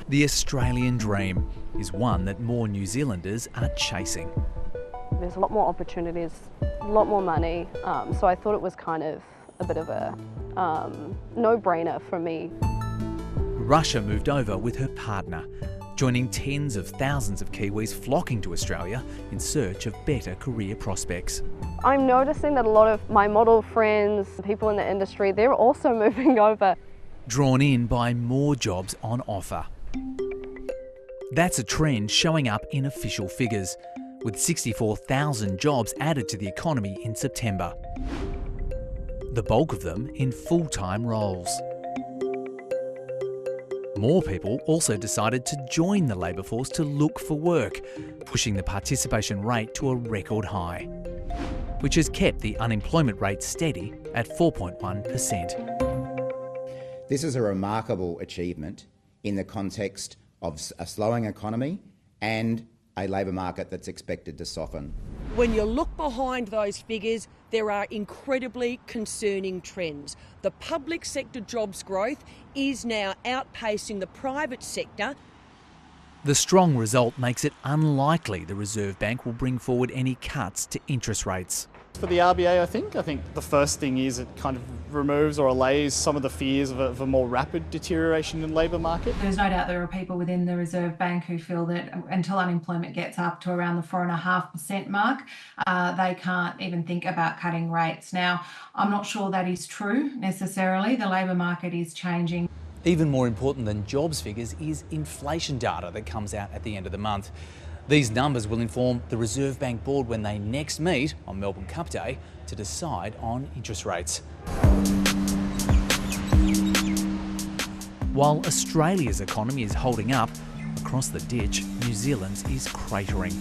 The Australian dream is one that more New Zealanders are chasing. There's a lot more opportunities, a lot more money, so I thought it was kind of a bit of a no-brainer for me. Russia moved over with her partner, joining tens of thousands of Kiwis flocking to Australia in search of better career prospects. I'm noticing that a lot of my model friends, people in the industry, they're also moving over. Drawn in by more jobs on offer. That's a trend showing up in official figures, with 64,000 jobs added to the economy in September. The bulk of them in full-time roles. More people also decided to join the labour force to look for work, pushing the participation rate to a record high, which has kept the unemployment rate steady at 4.1%. This is a remarkable achievement in the context of a slowing economy and a labour market that's expected to soften. When you look behind those figures, there are incredibly concerning trends. The public sector jobs growth is now outpacing the private sector. The strong result makes it unlikely the Reserve Bank will bring forward any cuts to interest rates. For the RBA, I think the first thing is it kind of removes or allays some of the fears of a more rapid deterioration in the labour market. There's no doubt there are people within the Reserve Bank who feel that until unemployment gets up to around the 4.5% mark, they can't even think about cutting rates. Now, I'm not sure that is true necessarily. The labour market is changing. Even more important than jobs figures is inflation data that comes out at the end of the month. These numbers will inform the Reserve Bank Board when they next meet on Melbourne Cup Day to decide on interest rates. While Australia's economy is holding up, across the ditch, New Zealand's is cratering.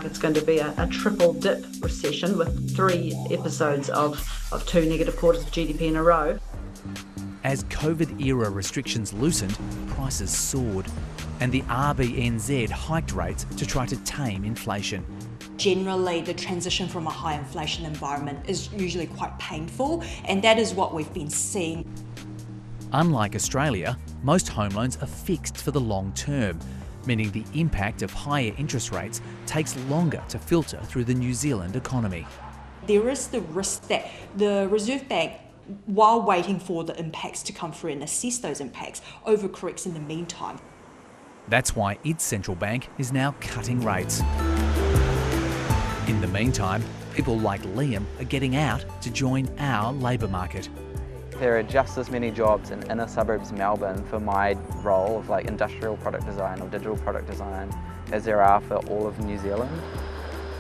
It's going to be a triple dip recession with 3 episodes of 2 negative quarters of GDP in a row. As COVID-era restrictions loosened, prices soared, and the RBNZ hiked rates to try to tame inflation. Generally, the transition from a high inflation environment is usually quite painful, and that is what we've been seeing. Unlike Australia, most home loans are fixed for the long term, meaning the impact of higher interest rates takes longer to filter through the New Zealand economy. There is the risk that the Reserve Bank, while waiting for the impacts to come through and assess those impacts, overcorrects in the meantime. That's why its central bank is now cutting rates. In the meantime, people like Liam are getting out to join our labour market. There are just as many jobs in inner suburbs Melbourne for my role of industrial product design or digital product design as there are for all of New Zealand.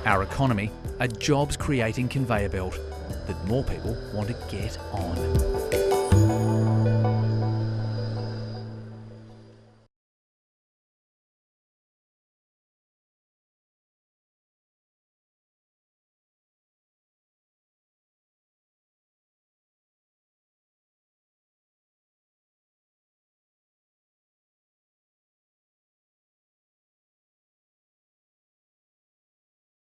Our economy, a jobs creating conveyor belt that more people want to get on.